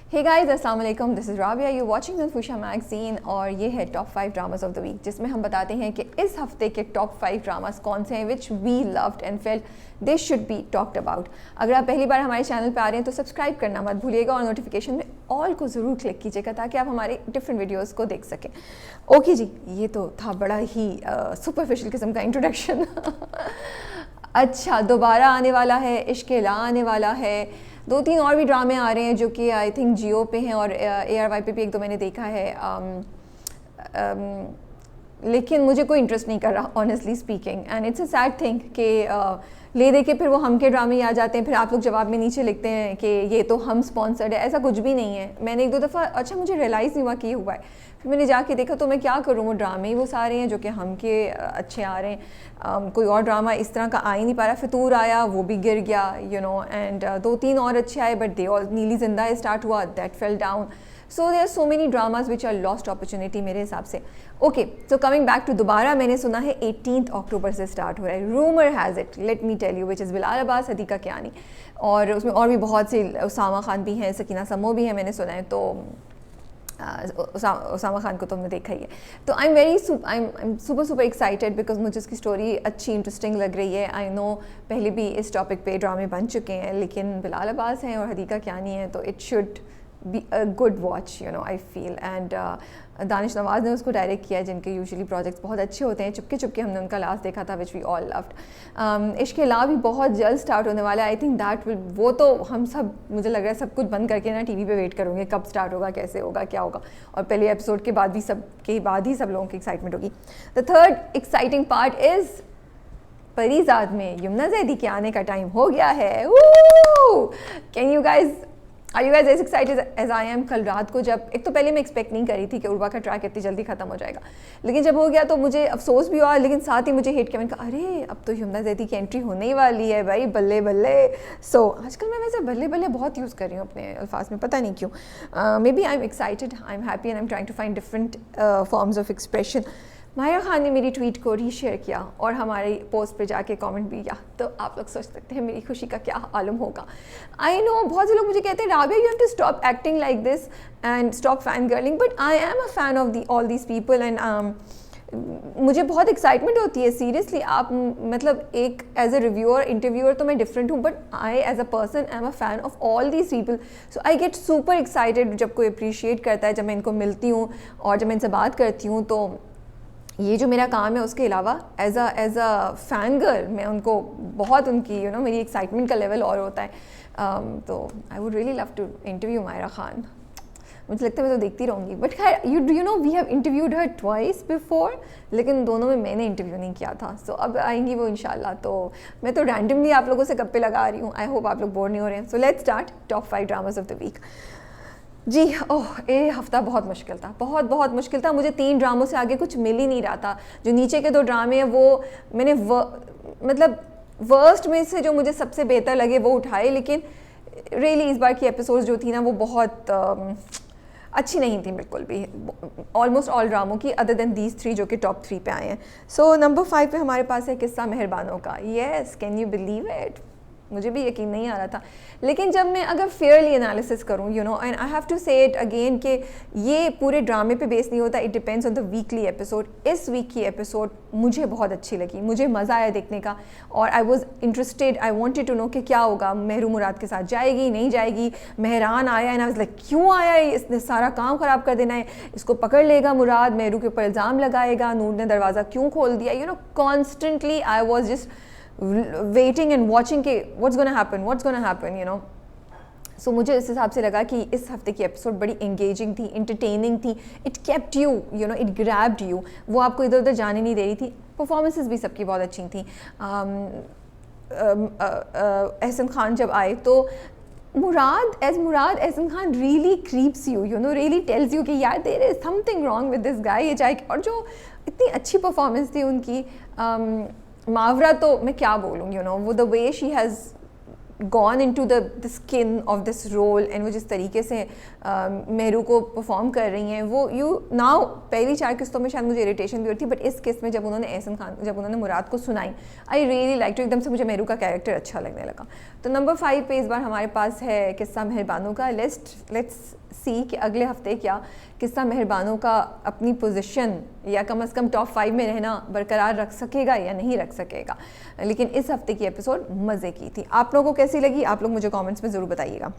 हे guys अस्सलाम वालेकुम, this is Rabia, you watching Nafusha magazine और ये है top 5 dramas of the week, जिसमें हम बताते हैं कि इस हफ्ते के टॉप 5 ड्रामास कौन से हैं which we loved and felt they should be talked about. अगर आप पहली बार हमारे चैनल पे आ रहे हैं तो सब्सक्राइब करना मत भूलिएगा और नोटिफिकेशन में ऑल को ज़रूर क्लिक कीजिएगा ताकि आप हमारे डिफरेंट वीडियोज़ को देख सकें। ओके जी, ये तो था बड़ा ही सुपरफिशियल किस्म का इंट्रोडक्शन। अच्छा, दोबारा आने वाला है, इश्क-ए-ला आने वाला है, 2-3 और भी ड्रामे आ रहे हैं जो कि आई थिंक जियो पे हैं और ARY पे भी एक दो मैंने देखा है। लेकिन मुझे कोई इंटरेस्ट नहीं कर रहा honestly speaking, and it's a sad thing कि ले दे के फिर वो हम के ड्रामे आ जाते हैं, फिर आप लोग जवाब में नीचे लिखते हैं कि ये तो हम स्पॉन्सर्ड है। ऐसा कुछ भी नहीं है। मैंने एक दो दफ़ा अच्छा मुझे रियलाइज़ नहीं हुआ कि हुआ है, फिर मैंने जाके देखा तो मैं क्या करूँ, वो ड्रामे ही वो सारे हैं जो कि हम के अच्छे आ रहे हैं। कोई और ड्रामा इस तरह का आ ही नहीं पा रहा। फितूर आया, वो भी गिर गया, यू नो, एंड 2-3 और अच्छे आए बट दे ऑल, नीली जिंदा स्टार्ट हुआ, that fell down. So there are so many dramas which are lost opportunity मेरे हिसाब से। Okay, so coming back to Dobara, मैंने सुना है 18 अक्टूबर से स्टार्ट हो रहा है। Rumour has it, let me tell you, which is Bilal Abbas, Hadiqa Kiani, और उसमें और भी बहुत सी, उसामा खान भी हैं, सकीना समो भी है, मैंने सुना है। तो उसामा खान को तो हमने देखा ही है। तो आई एम सुपर एक्साइटेड बिकॉज मुझे उसकी स्टोरी अच्छी इंटरेस्टिंग लग रही है। आई नो पहले भी इस टॉपिक पे ड्रामे बन चुके हैं, लेकिन बिलाल अब्बास हैं और हदीका कियानी हैं, तो it should be a good watch, you know, I feel. And Danish Nawaz ने उसको डायरेक्ट किया है, जिनके यूजुअली प्रोजेक्ट्स बहुत अच्छे होते हैं। चुपके चुपके हमने उनका लास्ट देखा था, विच वी ऑल लव्ड। इश्क-ए-ला भी बहुत जल्द स्टार्ट होने वाला है। आई थिंक दैट विल, वो तो हम सब, मुझे लग रहा है सब कुछ बंद करके ना टीवी पे वेट करूँगे कब स्टार्ट होगा, कैसे होगा, क्या होगा, और पहले एपिसोड के बाद ही सब लोगों की एक्साइटमेंट होगी। The third exciting part is Parizaad में यमुना ज़ैदी के आने का टाइम हो गया है। Can you guys, are you guys as excited as I am? कल रात को जब, एक तो पहले मैं एक्सपेक्ट नहीं करी थी कि उर्वा का ट्रैक इतनी जल्दी खत्म हो जाएगा, लेकिन जब हो गया तो मुझे अफसोस भी हुआ, लेकिन साथ ही मुझे हेट किया। मैंने कहा अरे अब तो यमुना ज़ैदी की एंट्री होने ही वाली है भाई, बल्ले बल्ले। सो आजकल मैं वैसे बल्ले बल्ले बहुत यूज़ कर रही हूँ अपने अल्फाज में, पता नहीं क्यों। Maybe I am excited, I am happy and I am trying to find different forms of expression. Mahira Khan ने मेरी ट्वीट को रीशेयर किया और हमारी पोस्ट पे जाके कमेंट भी किया, तो आप लोग सोच सकते हैं मेरी खुशी का क्या आलम होगा। आई नो बहुत से लोग मुझे कहते हैं Rabia, you have to stop acting like this and stop fangirling, but I am a fan of all these people and मुझे बहुत एक्साइटमेंट होती है सीरियसली। आप मतलब एक एज अ रिव्यूअर, इंटरव्यूअर तो मैं डिफरेंट हूँ, but I as a person I am a fan of all these people. So I get super excited जब कोई अप्रिशिएट करता है, जब मैं इनको मिलती हूँ और जब मैं इनसे बात करती हूँ। तो ये जो मेरा काम है, उसके अलावा एज अ फ़ैन गर्ल मैं उनको बहुत, उनकी यू नो मेरी एक्साइटमेंट का लेवल और होता है। तो I would really love to interview Mahira Khan. मुझे लगता है मैं तो देखती रहूँगी, बट खैर you know we have interviewed her twice before, लेकिन दोनों में मैंने इंटरव्यू नहीं किया था। सो अब आएंगी वो इंशाल्लाह। तो मैं तो रैंडमली आप लोगों से गप्पे लगा रही हूँ। आई होप आप लोग बोर नहीं हो रहे हैं। So let's start top 5 dramas of the week. जी, ओह, ये हफ़्ता बहुत मुश्किल था, बहुत मुश्किल था। मुझे 3 ड्रामों से आगे कुछ मिल ही नहीं रहा था। जो नीचे के 2 ड्रामे हैं वो मैंने मतलब वर्स्ट में से जो मुझे सबसे बेहतर लगे वो उठाए, लेकिन रियली इस बार की एपिसोड्स जो थी ना वो बहुत अच्छी नहीं थी बिल्कुल भी, ऑलमोस्ट ऑल ड्रामों की, अदर देन दीज 3 जो कि टॉप 3 पे आए हैं। सो नंबर 5 पे हमारे पास है किस्सा मेहरबानों का। Yes, can you believe it? मुझे भी यकीन नहीं आ रहा था, लेकिन जब मैं अगर फेयरली एनालिसिस करूँ, you know, and I have to say it again कि ये पूरे ड्रामे पे बेस नहीं होता, it depends on the weekly episode. इस वीक की एपिसोड मुझे बहुत अच्छी लगी, मुझे मज़ा आया देखने का, और I was interested, I wanted to know कि क्या होगा, मेहरू मुराद के साथ जाएगी नहीं जाएगी। मेहरान आया एंड आई वाज लाइक क्यों आया है, इसने सारा काम ख़राब कर देना है, इसको पकड़ लेगा मुराद, मेहरू के ऊपर इल्ज़ाम लगाएगा, नूर ने दरवाज़ा क्यों खोल दिया, you know, constantly I was just waiting and watching के what's gonna happen, you know. So मुझे इस हिसाब से लगा कि इस हफ्ते की एपिसोड बड़ी एंगेजिंग थी, इंटरटेनिंग थी, it kept you, you no, it grabbed you, वो आपको इधर उधर जाने नहीं दे रही थी। परफॉर्मेंसेस भी सबकी बहुत अच्छी थी। एहसन खान जब आए तो Murad Ehsan Khan really creeps you, you know, really tells you कि यार there is something wrong with this guy. ये चाहे, और जो इतनी अच्छी परफॉर्मेंस थी उनकी। मावरा तो मैं क्या बोलूँ, यू नो, वो the way she has gone into the skin of this role and वो जिस तरीके से मेहरू को परफॉर्म कर रही हैं वो नाउ पहली 4 किस्तों में शायद मुझे इरिटेशन भी होती थी, बट इस किस्त में जब उन्होंने मुराद को सुनाई, आई रियली लाइक टू, एकदम से मुझे मेहरू का कैरेक्टर अच्छा लगने लगा। तो नंबर 5 पे इस बार हमारे पास है किस्सा मेहरबानों का। लेट्स सी कि अगले हफ्ते क्या किस्सा मेहरबानों का अपनी पोजीशन या कम से कम टॉप 5 में रहना बरकरार रख सकेगा या नहीं रख सकेगा। लेकिन इस हफ्ते की एपिसोड मज़े की थी। आप लोगों को कैसी लगी आप लोग मुझे कमेंट्स में ज़रूर बताइएगा।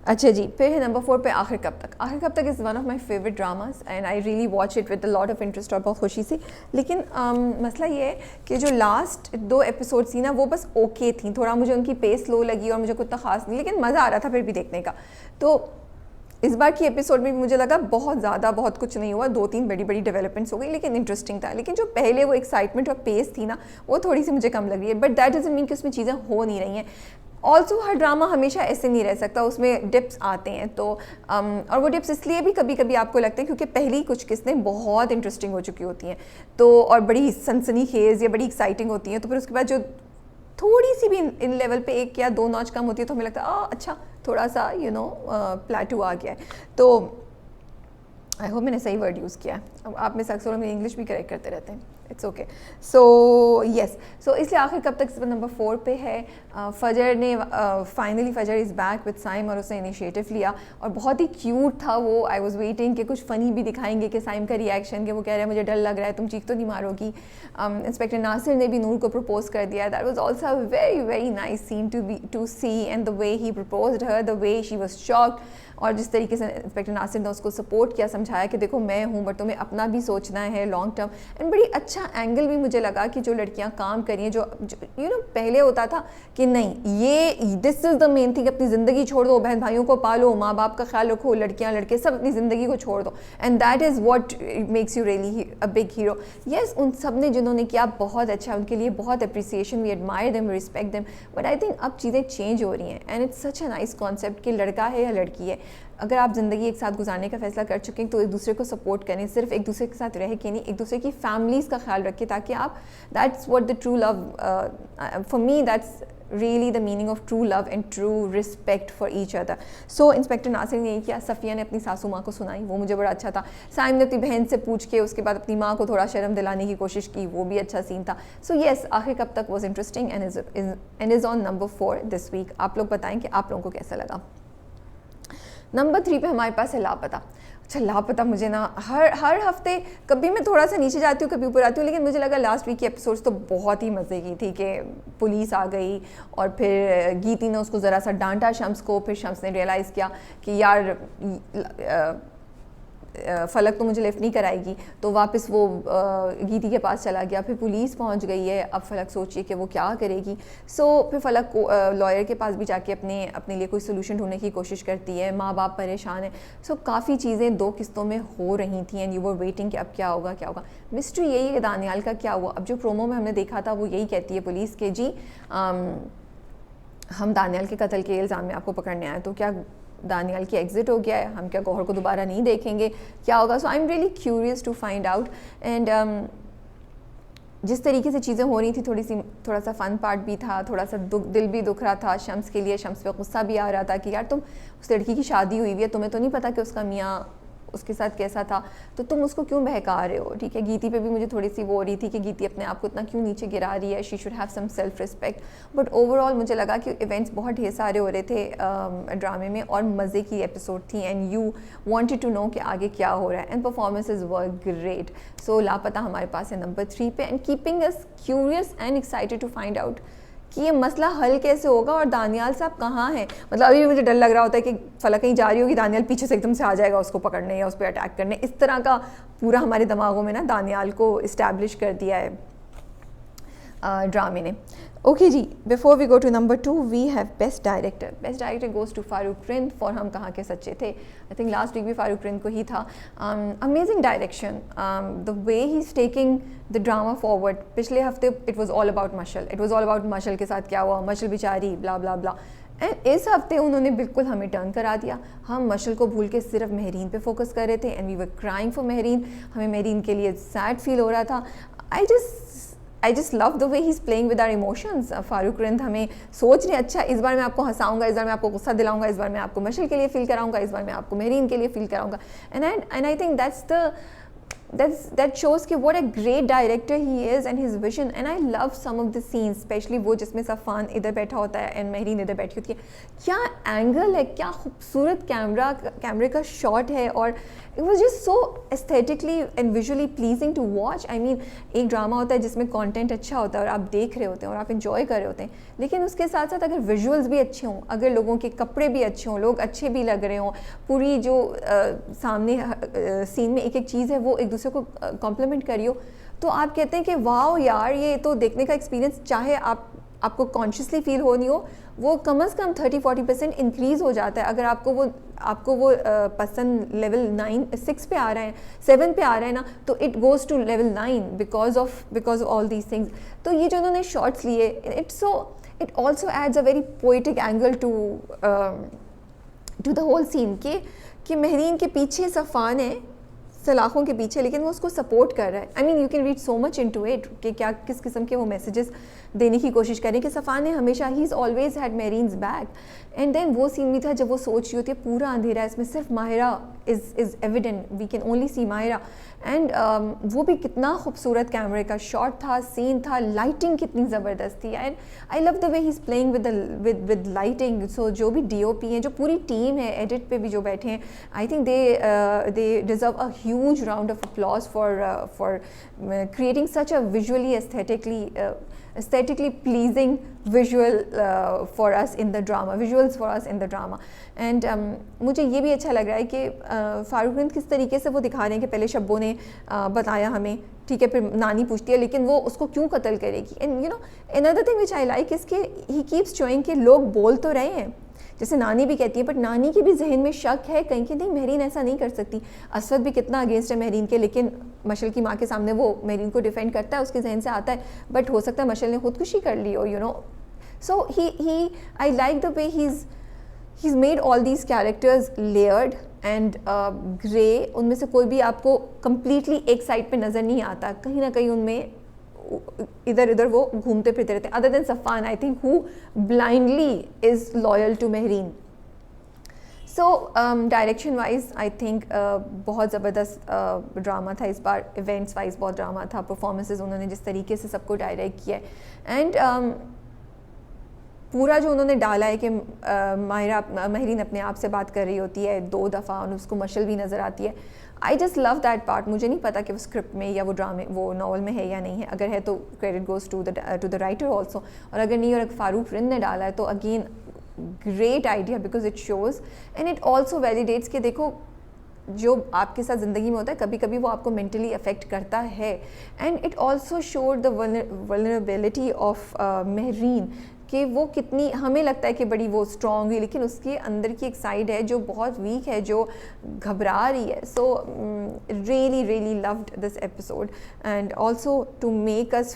अच्छा जी, फिर है नंबर 4 पे आखिर कब तक। आखिर कब तक is one of my favourite dramas and I really watch it with a lot of interest और बहुत खुशी से। लेकिन मसला ये है कि जो लास्ट 2 एपिसोड थी ना वो बस ओके थी, थोड़ा मुझे उनकी पेस स्लो लगी और मुझे कुछ इतना खास नहीं, लेकिन मज़ा आ रहा था फिर भी देखने का। तो इस बार की एपिसोड में भी मुझे लगा बहुत कुछ नहीं हुआ, 2-3 बड़ी डेवलपमेंट्स हो गई, लेकिन इंटरेस्टिंग था। लेकिन जो पहले वो एक्साइटमेंट और पेस थी ना वो थोड़ी सी मुझे कम लग रही है, बट दैट डजंट मीन कि उसमें चीज़ें हो नहीं रही हैं। ऑल्सो हर ड्रामा हमेशा ऐसे नहीं रह सकता, उसमें डिप्स आते हैं। तो और वो डिप्स इसलिए भी कभी कभी आपको लगते हैं क्योंकि पहली कुछ किस्तें बहुत इंटरेस्टिंग हो चुकी होती हैं तो और बड़ी सनसनीखेज़ या बड़ी एक्साइटिंग होती हैं, तो फिर उसके बाद जो थोड़ी सी भी इन लेवल पे 1 या 2 नॉच कम होती है तो हमें लगता है अच्छा थोड़ा सा प्लेटू आ गया है। तो आई होप मैंने सही वर्ड यूज़ किया है। अब आप में से अक्सर मेरी इंग्लिश भी करेक्ट करते रहते हैं, इट्स ओके। सो येस, सो इसलिए आखिर कब तक नंबर 4 पे है। फजर ने फाइनली फजर इज़ बैक विद साइम और उसने इनिशिएटिव लिया और बहुत ही क्यूट था वो। आई वाज वेटिंग कि कुछ फ़नी भी दिखाएंगे कि साइम का रिएक्शन, कि वो कह रहा है मुझे डर लग रहा है, तुम चीख तो नहीं मारोगी। इंस्पेक्टर नासिर ने भी नूर को प्रपोज कर दिया। That was also a very nice scene to see and the way he proposed her, the way she was shocked, और जिस तरीके से इंस्पेक्टर नासिर ने उसको सपोर्ट किया, समझाया कि देखो मैं हूँ बट तुम्हें अपना भी सोचना है लॉन्ग टर्म। एंड बड़ी अच्छा एंगल भी मुझे लगा कि जो लड़कियाँ काम करिए, जो पहले होता था कि नहीं ये this is the main thing, अपनी ज़िंदगी छोड़ दो, बहन भाइयों को पालो, माँ बाप का ख्याल रखो, लड़कियाँ लड़के सब अपनी ज़िंदगी को छोड़ दो, and that is what makes you really a big hero. Yes, उन सब ने जिन्होंने किया बहुत अच्छा, उनके लिए बहुत appreciation, we admire them, we respect them, but I think अब चीज़ें चेंज हो रही हैं and it's such a nice concept कि लड़का है या लड़की है, अगर आप ज़िंदगी एक साथ गुजारने का फैसला कर चुके हैं तो एक दूसरे को सपोर्ट करें, सिर्फ एक दूसरे के साथ रह के नहीं, एक दूसरे की फैमिलीज़ का ख्याल रखें, ताकि आप that's what the true love for me, that's really the meaning of true love and true respect for each other. So inspector Nasir ने यही किया, सफ़िया ने अपनी सासू माँ को सुनाई, वो मुझे बड़ा अच्छा था। साइम ने अपनी बहन से पूछ के उसके बाद अपनी माँ को थोड़ा शर्म दिलाने की कोशिश की, वो भी अच्छा सीन था। So yes, Aakhir Kab Tak was interesting and is on number 4 this week. आप लोग बताएं कि आप लोगों को कैसा लगा। नंबर 3 पे हमारे पास है लापता। अच्छा, लापता मुझे ना हर हफ्ते कभी मैं थोड़ा सा नीचे जाती हूँ कभी ऊपर आती हूँ, लेकिन मुझे लगा लास्ट वीक की एपिसोड्स तो बहुत ही मज़े की थी कि पुलिस आ गई और फिर गीती ने उसको ज़रा सा डांटा शम्स को, फिर शम्स ने रियलाइज़ किया कि यार फ़लक तो मुझे लिफ्ट नहीं कराएगी, तो वापस वो गीती के पास चला गया। फिर पुलिस पहुंच गई है, अब फ़लक सोचिए कि वो क्या करेगी। सो फिर फ़लक को लॉयर के पास भी जाके अपने लिए कोई सोल्यूशन ढूंढने की कोशिश करती है, माँ बाप परेशान है। सो काफ़ी चीज़ें 2 किस्तों में हो रही थी एंड यू वर वेटिंग कि अब क्या होगा। मिस्ट्री यही है दानियाल का क्या हुआ। अब जो प्रोमो में हमने देखा था वो यही कहती है पुलिस के जी हम दानियाल के कत्ल के इल्ज़ाम में आपको पकड़ने आए, तो क्या दानियाल की एग्ज़िट हो गया है, हम क्या गौहर को दोबारा नहीं देखेंगे, क्या होगा। So I am really curious to find out. And जिस तरीके से चीज़ें हो रही थी थोड़ा सा फ़न पार्ट भी था, थोड़ा सा दिल भी दुख रहा था शम्स के लिए। शम्स पे गुस्सा भी आ रहा था कि यार तुम उस लड़की की शादी हुई हुई है, तुम्हें तो नहीं पता कि उसका मियाँ उसके साथ कैसा था, तो तुम उसको क्यों बहका रहे हो। ठीक है, गीती पे भी मुझे थोड़ी सी वो हो रही थी कि गीती अपने आप को इतना क्यों नीचे गिरा रही है, she should have some self respect. But overall मुझे लगा कि इवेंट्स बहुत ढेर सारे हो रहे थे ड्रामे में और मज़े की एपिसोड थी and you wanted to know कि आगे क्या हो रहा है and performances were great. So Laapata हमारे पास है नंबर 3 पे and keeping us curious and excited to find out कि ये मसला हल कैसे होगा और दानियाल साहब कहाँ हैं। मतलब अभी भी मुझे डर लग रहा होता है कि फ़लक कहीं जा रही होगी, दानियाल पीछे से एकदम से आ जाएगा उसको पकड़ने या उस पर अटैक करने। इस तरह का पूरा हमारे दिमागों में ना दानियाल को इस्टेब्लिश कर दिया है ड्रामे ने। ओके जी, before we go to number 2 we have best director. Best director goes to Farooq Rind for Hum कहाँ के सच्चे थे। आई थिंक लास्ट वीक भी फारूक रिंद को ही था। Amazing direction, the way he is taking the drama forward. पिछले हफ्ते it was all about Mashal, it was all about Mashal के साथ क्या हुआ, मशल बेचारी ब्ला ब्ला ब्ला। एंड इस हफ्ते उन्होंने बिल्कुल हमें टर्न करा दिया। हम मशल को भूल के सिर्फ महरीन पे फोकस कर रहे थे and we were crying for Mehreen. हमें महरीन के लिए सैड फील हो रहा था। I just love the way he is playing with our emotions. Farooq Rind हमें सोच रहे अच्छा इस बार मैं आपको हंसाऊंगा, इस बार मैं आपको गुस्सा दिलाऊंगा, इस बार मैं आपको मशल के लिए फील कराऊंगा, इस बार मैं आपको मेहरीन के लिए फील कराऊंगा। And I think that shows कि what a great director he is and his vision, and I love some of the scenes, especially वो जिसमें सफ़ान इधर बैठा होता है एंड मेहरीन इधर बैठी होती है। क्या एंगल है, क्या खूबसूरत कैमरे का शॉट है, और it was just so aesthetically and visually pleasing to watch. I mean, एक ड्रामा होता है जिसमें कंटेंट अच्छा होता है और आप देख रहे होते हैं और आप इंजॉय कर रहे होते हैं, लेकिन उसके साथ साथ अगर विजुअल्स भी अच्छे हों, अगर लोगों के कपड़े भी अच्छे हों, लोग अच्छे भी लग रहे हों, पूरी जो सामने सीन में एक एक चीज़ है वो एक दूसरे को कॉम्प्लीमेंट करी हो, तो आप कहते हैं कि वाओ यार, ये तो देखने का एक्सपीरियंस चाहे आपको कॉन्शियसली फील हो नहीं हो, वो कम से कम 30-40% इंक्रीज़ हो जाता है। अगर आपको वो पसंद लेवल 6 पे आ रहा है, 7 पे आ रहा है ना, तो it goes to level 9 because of all these things. तो ये जो उन्होंने शॉर्ट्स लिए, it also adds a very poetic angle to the whole scene कि मेहरीन के पीछे सफ़ान है, सलाखों के पीछे, लेकिन वो उसको सपोर्ट कर रहा है। I mean you can read so much into it कि क्या किस किस्म के वो मैसेजेस देने की कोशिश करें कि सफ़ान ने हमेशा ही is always had Mehreen's back. And then वो सीन भी था जब वो सोच रही होती है पूरा अंधेरा है, इसमें सिर्फ Mahira is evident, we can only see Mahira. And वो भी कितना खूबसूरत कैमरे का शॉट था, सीन था, लाइटिंग कितनी ज़बरदस्त थी। And I love the way he is playing with lighting. So जो भी DOP हैं, जो पूरी टीम है एडिट पे भी जो बैठे हैं, I think they deserve a huge round of applause for creating such a visually aesthetically pleasing visual for us in the drama, visuals for us in the drama. And मुझे ये भी अच्छा लग रहा है कि फारूक रिंद किस तरीके से वो दिखा रहे हैं कि पहले शब्बों ने बताया हमें, ठीक है, फिर नानी पूछती है लेकिन वो उसको क्यों कत्ल करेगी। And you know another thing which I like is कि ही कीप्स शोइंग कि लोग बोल तो रहे हैं, जैसे नानी भी कहती है, बट नानी के भी जहन में शक है कहीं कि नहीं मेहरीन ऐसा नहीं कर सकती। असद भी कितना अगेंस्ट है मेहरीन के, लेकिन मशल की माँ के सामने वो मेहरीन को डिफेंड करता है, उसके जहन से आता है, बट हो सकता है मशल ने खुदकुशी कर ली हो, you know. So he I like the way he is made all these characters layered and grey. उनमें से कोई भी आपको कम्प्लीटली एक साइड पे नज़र नहीं आता, कहीं ना कहीं उनमें इधर उधर वो घूमते फिरते रहते हैं, other than Safan I think who blindly is loyal to Mehreen. So direction wise I think बहुत ज़बरदस्त ड्रामा था इस बार, इवेंट्स वाइज बहुत ड्रामा था, परफॉर्मेंसेज उन्होंने जिस तरीके से सबको डायरेक्ट किया है, एंड पूरा जो उन्होंने डाला है कि मेहरीन अपने आप से बात कर रही होती है 2 दफ़ा और उसको मशल भी नज़र आती है। आई जस्ट लव दैट पार्ट। मुझे नहीं पता कि वो स्क्रिप्ट में या वो नॉवल में है या नहीं है, अगर है तो credit goes to the writer also, और अगर नहीं और अगर फारूक रिंद ने डाला है तो again great idea because it shows and it also validates कि देखो जो आपके साथ ज़िंदगी में होता है कभी कभी वो आपको मेंटली अफेक्ट करता है। And it also showed the vulnerability of Mehreen कि वो कितनी, हमें लगता है कि बड़ी वो स्ट्रॉन्ग है, लेकिन उसके अंदर की एक साइड है जो बहुत वीक है, जो घबरा रही है। So really loved this episode and also to make us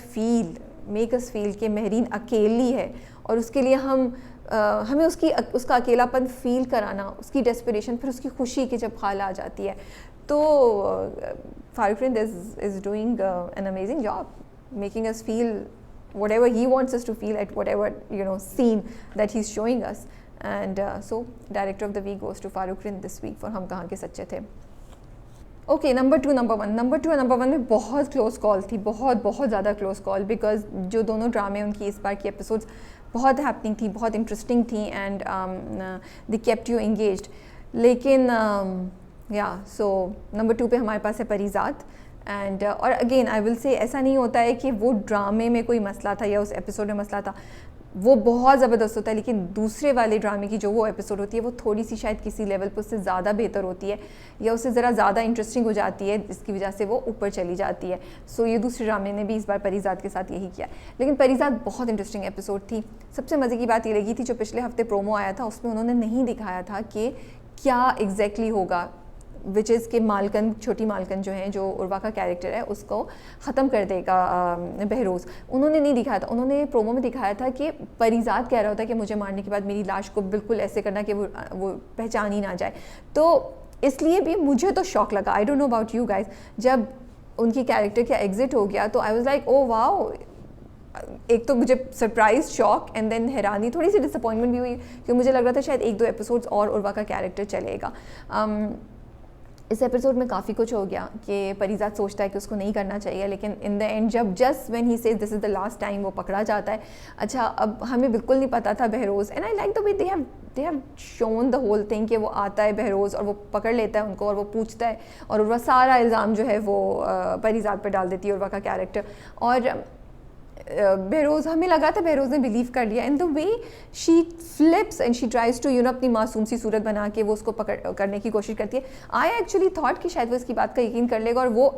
feel कि मेहरीन अकेली है, और उसके लिए हमें उसका अकेलापन फील कराना, उसकी डेस्परेशन, फिर उसकी खुशी की जब खाला आ जाती है। तो Farooq Rind is doing an amazing job making us feel whatever he wants us to feel at whatever scene that he's showing us. And so director of the week goes to Farooq Rind this week for हम कहाँ के सच्चे थे। Okay, number 2 और number 1 में बहुत close call थी, बहुत ज़्यादा क्लोज कॉल, बिकॉज जो दोनों ड्रामे उनकी इस बार की एपिसोड्स बहुत हैपनिंग थी, बहुत इंटरेस्टिंग थी, and they kept you engaged. लेकिन सो नंबर 2 पे हमारे पास है परिजात। एंड और अगेन आई विल से ऐसा नहीं होता है कि वो ड्रामे में कोई मसला था या उस एपिसोड में मसला था, वो बहुत ज़बरदस्त होता है, लेकिन दूसरे वाले ड्रामे की जो वो एपिसोड होती है वो थोड़ी सी शायद किसी लेवल पर उससे ज़्यादा बेहतर होती है या उससे ज़रा ज़्यादा इंटरेस्टिंग हो जाती है, जिसकी वजह से वो ऊपर चली जाती है। सो ये दूसरे ड्रामे ने भी इस बार परिजात के साथ यही किया, लेकिन परिजात बहुत इंटरेस्टिंग एपिसोड थी। सबसे मज़े की बात ये लगी थी जो पिछले हफ्ते प्रोमो आया था उसमें उन्होंने नहीं दिखाया था कि क्या एग्जैक्टली होगा, विच इज़ के मालकन, छोटी मालकन जो है, जो उर्वा का कैरेक्टर है, उसको ख़त्म कर देगा बहरोज़। उन्होंने नहीं दिखाया था, उन्होंने प्रोमो में दिखाया था कि परिजात कह रहा होता है कि मुझे मारने के बाद मेरी लाश को बिल्कुल ऐसे करना कि वो पहचान ही ना जाए। तो इसलिए भी मुझे तो शॉक लगा, I don't know about you guys, जब उनकी कैरेक्टर का एग्जिट हो गया तो आई वाज लाइक ओ वाओ, एक तो मुझे सरप्राइज, शॉक एंड देन हैरानी, थोड़ी सी डिसअपॉइंटमेंट भी हुई क्योंकि मुझे लग रहा था शायद 1-2 एपिसोड्स और उर्वा का कैरेक्टर चलेगा। इस एपिसोड में काफ़ी कुछ हो गया कि परिजात सोचता है कि उसको नहीं करना चाहिए, लेकिन इन द एंड जब just when he says this is the last time वो पकड़ा जाता है। अच्छा, अब हमें बिल्कुल नहीं पता था Behroz, and I like the way they have shown the whole thing कि वो आता है बहरोज़ और वो पकड़ लेता है उनको और वो पूछता है और उर्वा सारा इल्ज़ाम जो है वो परिजात पर डाल देती है, उर्वा का कैरेक्टर। और बहरोज़, हमें लगा था बहरोज़ ने बिलीव कर लिया, and the way she flips and she tries to अपनी मासूम सी सूरत बना के वो उसको पकड़ करने की कोशिश करती है। आई एक्चुअली थॉट कि शायद वो इसकी बात का यकीन कर लेगा और वो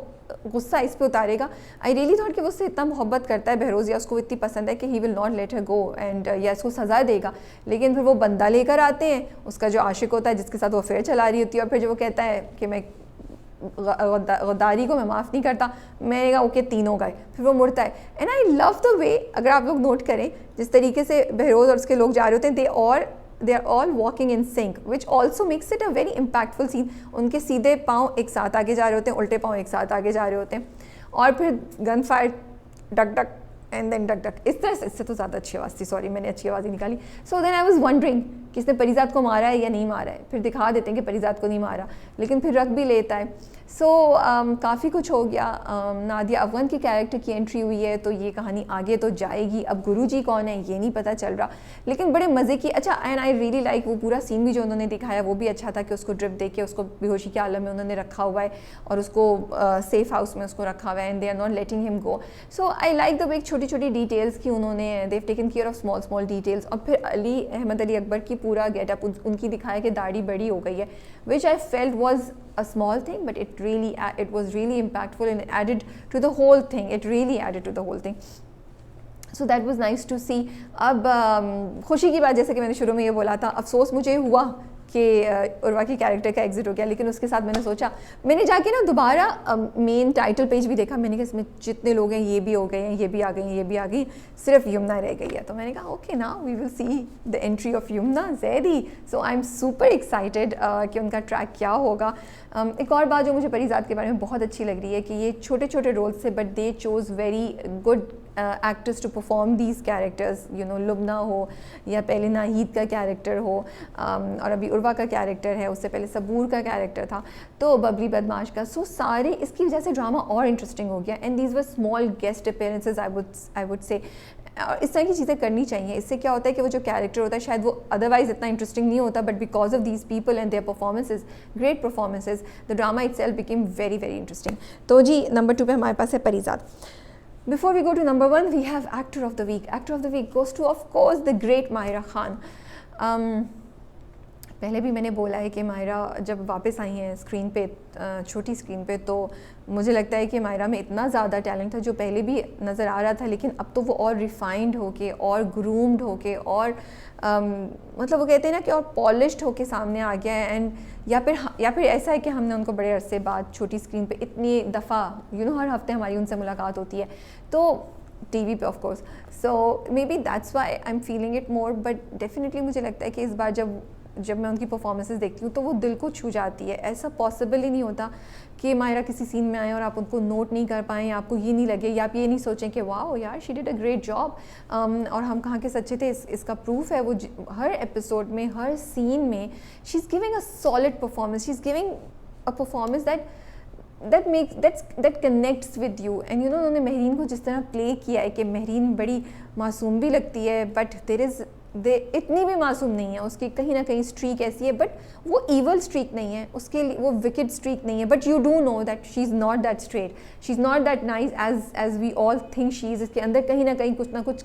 गुस्सा इस पे उतारेगा। आई रियली थॉट कि वो उससे इतना मोहब्बत करता है बहरोज़ या उसको इतनी पसंद है कि he will not let her go and या इसको सज़ा देगा। लेकिन फिर वो बंदा लेकर आते हैं, उसका जो आशिक होता है जिसके साथ वो अफेयर चला रही होती है, और फिर जो वो कहता है कि मैं गद्दारी को मैं माफ़ नहीं करता, मैंने कहा ओके तीनों गए, फिर वो मुड़ता है। एंड आई लव द वे, अगर आप लोग नोट करें जिस तरीके से बहरोज़ और उसके लोग जा रहे होते हैं, they are all walking in sync, which also makes it a very impactful scene। उनके सीधे पाँव एक साथ आगे जा रहे होते हैं, उल्टे पाँव एक साथ आगे जा रहे होते हैं, और फिर gun fire, duck duck and then duck duck, इस तरह से। इससे तो ज़्यादा अच्छी आवाज़ थी, सॉरी मैंने अच्छी आवाज़ ही निकाली। So then I was wondering कि इसने परिजात को मारा है या नहीं मारा है, फिर दिखा देते हैं कि परिजात को नहीं मारा, लेकिन फिर रख भी लेता है। सो काफ़ी कुछ हो गया। नादिया अफगान की कैरेक्टर की एंट्री हुई है, तो ये कहानी आगे तो जाएगी। अब गुरुजी कौन है ये नहीं पता चल रहा, लेकिन बड़े मज़े की। अच्छा, एंड आई रियली लाइक वो पूरा सीन भी जो उन्होंने दिखाया वो भी अच्छा था कि उसको ड्रिप दे के उसको बेहोशी के आलम में उन्होंने रखा हुआ है और उसको सेफ हाउस में उसको रखा हुआ है, and they are not letting him go. So I like the way छोटी छोटी डिटेल्स की उन्होंने, they have taken care of small small details. और फिर अहमद अली अकबर की पूरा गेटअप उनकी दिखाया कि दाढ़ी बड़ी हो गई है, which I felt was a small thing, but it was really impactful and it added to the whole thing. It really added to the whole thing. So that was nice to see. अब खुशी की बात, जैसे कि मैंने शुरू में ये बोला था, अफसोस मुझे हुआ कि उर्वा की कैरेक्टर का एग्जिट हो गया, लेकिन उसके साथ मैंने सोचा, मैंने जाके ना दोबारा मेन टाइटल पेज भी देखा, मैंने कहा इसमें जितने लोग हैं ये भी हो गए हैं, ये भी आ गई हैं, ये भी आ गई, सिर्फ यमुना रह गई है। तो मैंने कहा okay now we will see the entry of Yumna Zaidi. So I am super excited कि उनका ट्रैक क्या होगा। एक और बात जो मुझे परिजात के बारे में बहुत अच्छी लग रही है कि ये छोटे छोटे रोल्स थे, but they chose very good actors to perform these characters. Lubna हो या पहले नाहिद का कैरेक्टर हो, और अभी उर्वा का कैरेक्टर है, उससे पहले सबूर का कैरेक्टर था, तो बबली बदमाश का। सो सारे इसकी वजह से ड्रामा और इंटरेस्टिंग हो गया, and these were small guest appearances I would say. इस तरह की चीज़ें करनी चाहिए। इससे क्या होता है कि वो जो कैरेक्टर होता है शायद वो अदरवाइज इतना इंटरेस्टिंग नहीं होता, but because of these people and their performances, great performances, the drama itself became very very interesting. तो जी नंबर 2 पे हमारे पास है परिजात। Before we go to number 1, we have actor of the week. Actor of the week goes to, of course, the great Maira Khan. पहले भी मैंने बोला है कि मायरा जब वापस आई हैं स्क्रीन पे, छोटी स्क्रीन पे, तो मुझे लगता है कि मायरा में इतना ज़्यादा टैलेंट था जो पहले भी नज़र आ रहा था, लेकिन अब तो वो और रिफाइंड होके और ग्रूम्ड होके और मतलब वो कहते हैं ना कि और पॉलिश्ड होके सामने आ गया है। एंड या फिर ऐसा है कि हमने उनको बड़े अरसे बाद छोटी स्क्रीन पे इतनी दफ़ा हर हफ्ते हमारी उनसे मुलाकात होती है, तो टीवी पे of course, so may be that's why I am feeling it more. But definitely मुझे लगता है कि इस बार जब मैं उनकी परफॉर्मेंसेस देखती हूँ तो वो दिल को छू जाती है। ऐसा पॉसिबल ही नहीं होता कि मायरा किसी सीन में आए और आप उनको नोट नहीं कर पाएँ, आपको ये नहीं लगे या आप ये नहीं सोचें कि वाओ यार she did a great job और हम कहाँ के सच्चे थे। इसका प्रूफ है वो हर एपिसोड में, हर सीन में she is giving a solid performance, she is giving a performance that connects with you। And उन्होंने महरीन को जिस तरह प्ले किया है कि महरीन बड़ी मासूम भी लगती है, बट इतनी भी मासूम नहीं है, उसकी कहीं ना कहीं स्ट्रीक ऐसी है, बट वो ईवल स्ट्रीक नहीं है, उसके लिए वो विकेड स्ट्रीक नहीं है, but you do know that she is not that straight, she is not that nice as we all think she is. इसके अंदर कहीं ना कहीं कुछ ना कुछ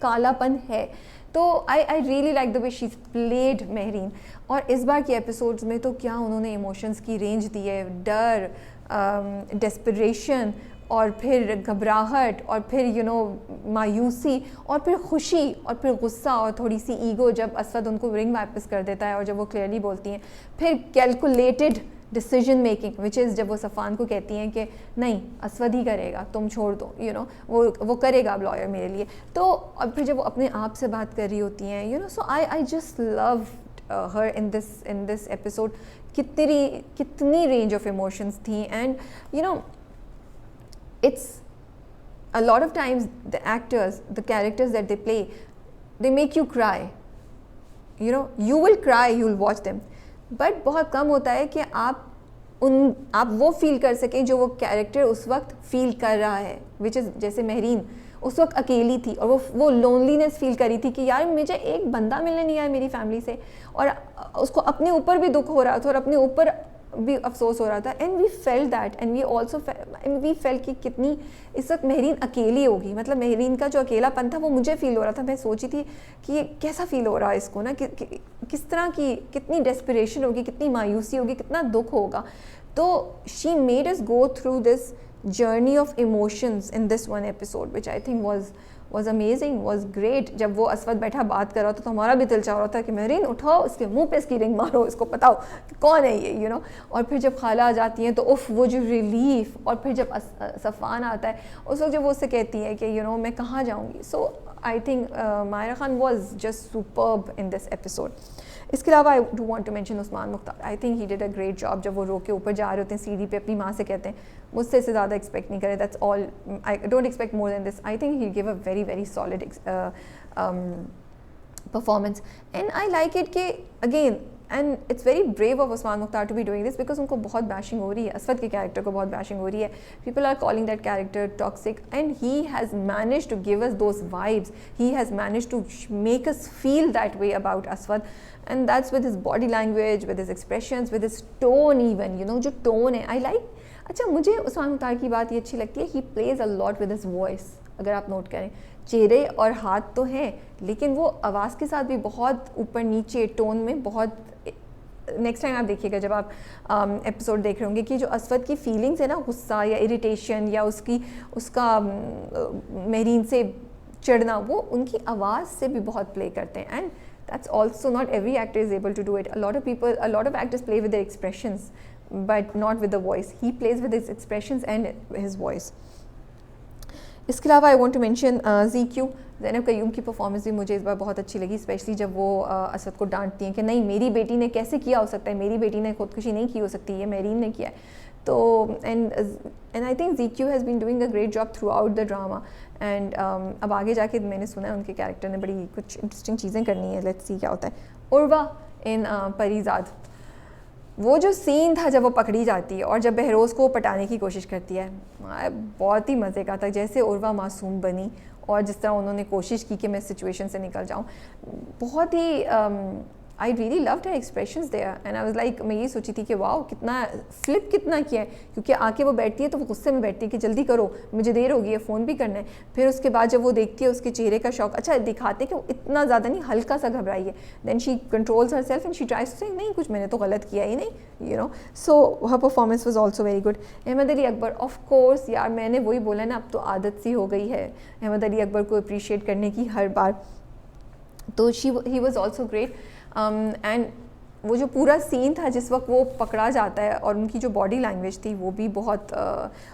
कालापन है। तो I really like the way she played Mehreen. और इस बार के एपिसोड्स में तो क्या उन्होंने इमोशंस की रेंज दी है, डर, डेस्परेशन, और फिर घबराहट, और फिर मायूसी, और फिर खुशी, और फिर गुस्सा, और थोड़ी सी ईगो जब असद उनको रिंग वापस कर देता है और जब वो क्लियरली बोलती हैं, फिर calculated decision making, which is जब वो सफ़ान को कहती हैं कि नहीं असवद ही करेगा, तुम छोड़ दो, वो करेगा अब लॉयर मेरे लिए। तो और फिर जब वो अपने आप से बात कर रही होती हैं, so I just love her in this episode. कितनी रेंज ऑफ इमोशंस थी, and a lot of times the actors, the characters that they play, they make you cry. You know, you will cry, you will watch them. But बहुत कम होता है कि आप वो feel कर सकें जो वो कैरेक्टर उस वक्त फील कर रहा है, विच इज़ जैसे महरीन उस वक्त अकेली थी और वो लोनलीनेस फील करी थी कि यार मुझे एक बंदा मिलने नहीं आया मेरी फैमिली से, और उसको अपने ऊपर भी दुख हो रहा था और अपने ऊपर भी अफसोस हो रहा था. And we felt that and we also we felt कि कितनी इस वक्त महरीन अकेली होगी. मतलब महरीन का जो अकेलापन था वो मुझे फील हो रहा था. मैं सोची थी कि ये कैसा फील हो रहा है इसको ना, किस तरह की, कितनी डेस्परेशन होगी, कितनी मायूसी होगी, कितना दुख होगा. तो she made us go through this journey of emotions in this one episode, which I think was amazing, was great. जब वो असवद बैठा बात कर रहा था तो हमारा भी दिल चाह रहा था कि महरीन उठाओ, इसके मुंह पे इसकी रिंग मारो, इसको बताओ कि कौन है ये, you know. और फिर जब खाला आ जाती हैं तो उफ वो जो रिलीफ, और फिर जब सफ़ान आता है उस वक्त जब वो उससे कहती है कि you know मैं कहाँ जाऊँगी. So I think Myra Khan was just superb in this episode. इसके अलावा I do want to mention Usman Mukhtar. I think he did a great job. जब वो रो के ऊपर जा रहे होते हैं सीढ़ी पे, अपनी माँ से कहते हैं मुझसे इससे ज़्यादा एक्सपेक्ट नहीं करे, that's all, I don't expect more than this. I think he give a very very solid performance. And I like it कि again, and it's very brave of Usman Mukhtar to be doing this, because उनको बहुत bashing हो रही है, असवद के character को बहुत bashing हो रही है. People are calling that character toxic and he has manage to give us those vibes. He has manage to make us feel that way about Aswad, and that's with his body language, with his expressions, with his tone even, you know, जो tone है. I like, अच्छा मुझे उस्मान मुख्तार की बात ये अच्छी लगती है, he plays a lot with his voice. अगर आप नोट करें, चेहरे और हाथ तो हैं लेकिन वो आवाज़ के साथ भी बहुत ऊपर नीचे टोन में बहुत. नेक्स्ट टाइम आप देखिएगा जब आप एपिसोड देख रहे होंगे कि जो असवद की फीलिंग्स है ना, गुस्सा या इरिटेशन या उसका महरीन से चिढ़ना, वो उनकी आवाज़ से भी बहुत प्ले करते हैं. And that's also not every actor is able to do it. A lot of actors play with their expressions but not with the voice. He plays with his expressions and his voice. इसके अलावा I want to mention ZQ. Zainab Qayyum की performance भी मुझे इस बार बहुत अच्छी लगी, specially जब वो असद को डांटती हैं कि नहीं मेरी बेटी ने कैसे किया हो सकता है, मेरी बेटी ने खुदकुशी नहीं की हो सकती, ये महरीन ने किया है. तो and I think ZQ has been doing a great job throughout the drama. And अब आगे जाके मैंने सुना है उनके कैरेक्टर ने बड़ी कुछ इंटरेस्टिंग चीज़ें करनी है. लेट्स सी क्या होता है. उर्वा इन परीज़ाद, वो जो सीन था जब वो पकड़ी जाती है और जब बहरोज़ को पटाने की कोशिश करती है, बहुत ही मज़े का था. जैसे उर्वा मासूम बनी और जिस तरह उन्होंने कोशिश की कि मैं इस सिचुएशन से निकल जाऊँ, बहुत ही I really loved her expressions there. And I was like, मैं ये सोची थी कि वाओ कितना फ्लिप कितना किया है, क्योंकि आके वो बैठती है तो वो गुस्से में बैठती है कि जल्दी करो मुझे देर होगी है, फ़ोन भी करना है. फिर उसके बाद जब वो देखती है उसके चेहरे का शौक, अच्छा दिखाते कि वो इतना ज़्यादा नहीं, हल्का सा घबराई है. Then she controls herself and she tries to say नहीं कुछ मैंने तो गलत किया ही नहीं, you know. So her performance was also very good. Ahmed Ali Akbar, of course यार मैंने वही बोला ना, अब तो आदत सी हो गई है अहमद अली अकबर को अप्रिशिएट करने की हर बार. तो he was also great. And वो जो पूरा सीन था जिस वक्त वो पकड़ा जाता है और उनकी जो बॉडी लैंग्वेज थी वो भी बहुत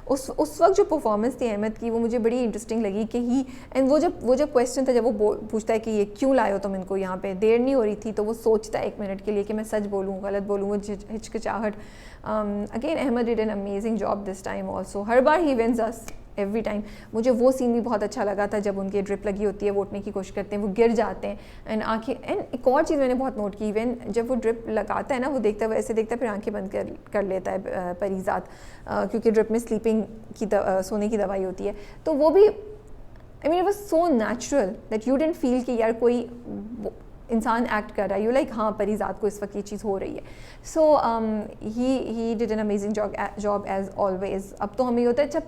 उस वक्त जो परफॉर्मेंस थी अहमद की वो मुझे बड़ी इंटरेस्टिंग लगी कि ही. एंड वो जब क्वेश्चन था जब वो पूछता है कि ये क्यों लाए हो तुम इनको यहाँ पे, देर नहीं हो रही थी, तो वो सोचता है 1 मिनट के लिए कि मैं सच बोलूँ गलत बोलूँ, वो हिचकिचाहट. Again Ahmed did an amazing job this time also. हर बार he wins us every time. मुझे वो सीन भी बहुत अच्छा लगा था जब उनकी ड्रिप लगी होती है, वो उठने की कोशिश करते हैं, वो गिर जाते हैं एंड आंखें. एंड एक और चीज़ मैंने बहुत नोट की, इवन जब वो ड्रिप लगाता है ना, वो देखता है वो ऐसे देखता है फिर आंखें बंद कर लेता है परीज़ाद, क्योंकि ड्रिप में स्लीपिंग की सोने की दवाई होती है. तो वो भी I mean it was so natural that you didn't feel कि यार कोई इंसान एक्ट कर रहा है, यू लाइक हाँ परीज़ाद को इस वक्त ये चीज़ हो रही है. So he did an amazing job as always. अब तो हमें ये होता है अच्छा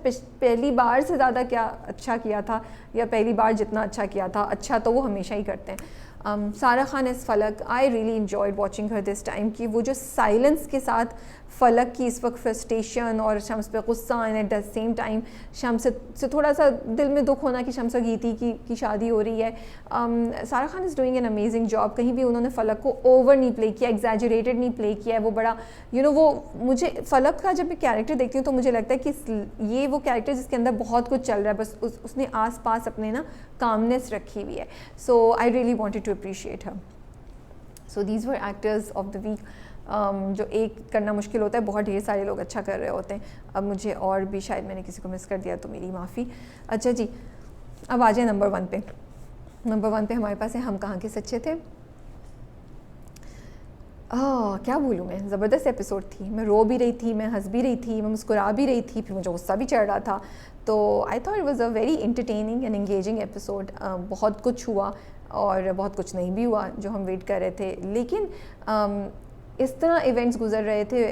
पहली बार से ज़्यादा क्या अच्छा किया था या पहली बार जितना अच्छा किया था, अच्छा तो वो हमेशा ही करते हैं. सारा खान एज फलक, I really enjoyed watching her this time कि वो जो साइलेंस के साथ फलक की इस वक्त फ्रस्ट्रेशन और शम्स पे गुस्सा and at the same time Shams से थोड़ा सा दिल में दुख होना कि शम्स और गीती की शादी हो रही है. सारा Khan is doing an amazing job. कहीं भी उन्होंने फ़लक को ओवर नहीं प्ले किया, एग्जैजरेटेड नहीं प्ले किया है. वो बड़ा वो मुझे फ़लक का जब मैं कैरेक्टर देखती हूँ तो मुझे लगता है कि ये वो कैरेक्टर जिसके अंदर बहुत कुछ चल रहा है, बस उसने आस पास अपने ना कामनेस रखी हुई है. So I really wanted to appreciate her. So these were actors of the week. जो एक करना मुश्किल होता है, बहुत ढेर सारे लोग अच्छा कर रहे होते हैं। अब मुझे और भी शायद मैंने किसी को मिस कर दिया तो मेरी माफ़ी। अच्छा जी, अब आ जाए नंबर 1 पे। नंबर 1 पे हमारे पास है हम कहाँ के सच्चे थे। क्या बोलूँ मैं, ज़बरदस्त एपिसोड थी। मैं रो भी रही थी, मैं हंस भी रही थी, मैं मुस्कुरा भी रही थी, फिर मुझे गुस्सा भी चढ़ रहा था। तो I thought it was a very entertaining and engaging episode. बहुत कुछ हुआ और बहुत कुछ नहीं भी हुआ जो हम वेट कर रहे थे, लेकिन इस तरह इवेंट्स गुजर रहे थे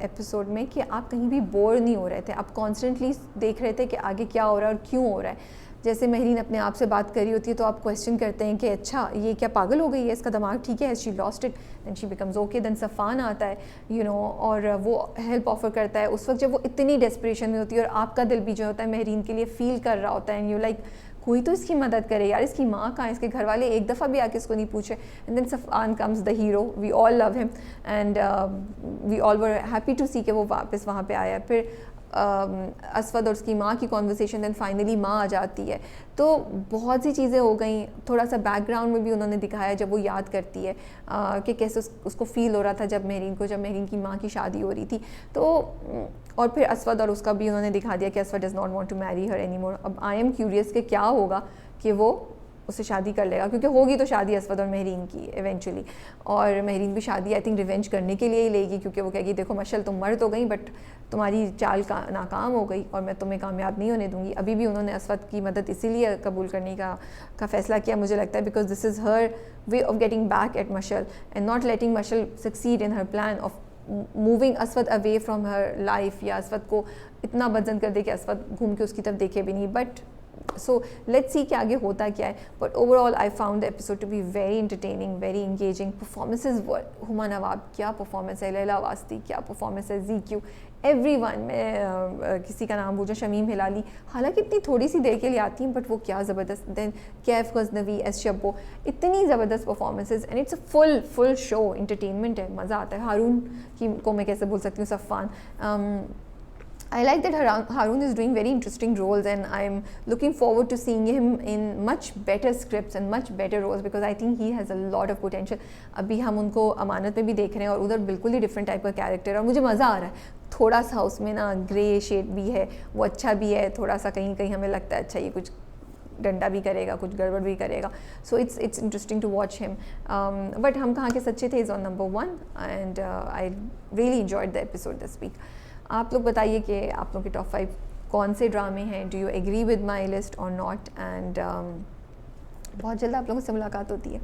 एपिसोड में कि आप कहीं भी बोर नहीं हो रहे थे। आप कॉन्स्टेंटली देख रहे थे कि आगे क्या हो रहा है और क्यों हो रहा है। जैसे महरीन अपने आप से बात करी होती है तो आप क्वेश्चन करते हैं कि अच्छा ये क्या पागल हो गई है, इसका दिमाग ठीक है, she lost it, then she becomes okay. Then Safaan आता है और वो हेल्प ऑफर करता है उस वक्त जब वो इतनी डेस्परेशन में होती है, और आपका दिल भी जो होता है महरीन के लिए फ़ील कर रहा होता है, एंड यू लाइक कोई तो इसकी मदद करे यार, इसकी माँ कहाँ है, इसके घर वाले एक दफ़ा भी आके इसको नहीं पूछे। And then Safaan comes the hero, we all love him and we all were happy to see कि वो वापस वहाँ पे आया। फिर असवद और उसकी माँ की कॉन्वर्सेशन, दैन फाइनली माँ आ जाती है। तो बहुत सी चीज़ें हो गई। थोड़ा सा बैकग्राउंड में भी उन्होंने दिखाया जब वो याद करती है कि कैसे उसको फ़ील हो रहा था जब महरीन की माँ की शादी हो रही थी। तो और फिर असवद और उसका भी उन्होंने दिखा दिया कि Aswad does not want to marry her any more. अब आई एम क्यूरियस कि क्या होगा कि वो उससे शादी कर लेगा, क्योंकि होगी तो शादी असवद और महरीन की इवेंचुअली। और महरीन भी शादी आई थिंक रिवेंज करने के लिए ही लेगी, क्योंकि वो कहेगी देखो मशल तुम मर तो गई बट तुम्हारी चाल का नाकाम हो गई और मैं तुम्हें कामयाब नहीं होने दूंगी। अभी भी उन्होंने असवद की मदद इसीलिए कबूल करने का फ़ैसला किया, मुझे लगता है, because this is her way of getting back at Mashal and not letting Mashal succeed in her plan of moving Aswad away from her life, या असवद को इतना बदजन कर दे कि असवद घूम के उसकी तरफ देखे भी नहीं। बट सो लेट्स सी कि आगे होता क्या है। But overall I found the episode to be very entertaining, very engaging. Performances, Huma Nawab क्या परफॉर्मेंस है, लैला वास्ती क्या परफॉर्मेंस है, ज़ीक्यू, एवरीवन। मैं किसी का नाम भूल, शमीम हिलाली, हालांकि इतनी थोड़ी सी देर के लिए आती हैं बट वो क्या ज़बरदस्त। दैन कैफ गजनवी एस शब्बो, इतनी ज़बरदस्त performances and it's a full show, entertainment है, मज़ा आता है। हारून को मैं कैसे भूल सकती हूँ, Safan. I like that Harun is doing very interesting roles, and I'm looking forward to seeing him in much better scripts and much better roles because I think he has a lot of potential. अभी हम उनको अमानत में भी देख रहे हैं और उधर बिल्कुल ही डिफरेंट टाइप का कैरेक्टर है और मुझे मज़ा आ रहा है। थोड़ा सा उसमें ना ग्रे शेड भी है, वो अच्छा भी है, थोड़ा सा कहीं कहीं हमें लगता है अच्छा ये कुछ डंडा भी करेगा, कुछ गड़बड़ भी करेगा। So it's interesting to watch him. But हम कहाँ के सच्चे थे is on number 1 and I really enjoyed the episode this week. आप लोग बताइए कि आप लोग के टॉप 5 कौन से ड्रामे हैं, do you agree with my list और नॉट। एंड बहुत जल्द आप लोगों से मुलाकात होती है।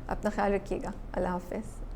अपना ख्याल रखिएगा। अल्लाह हाफ़िज़।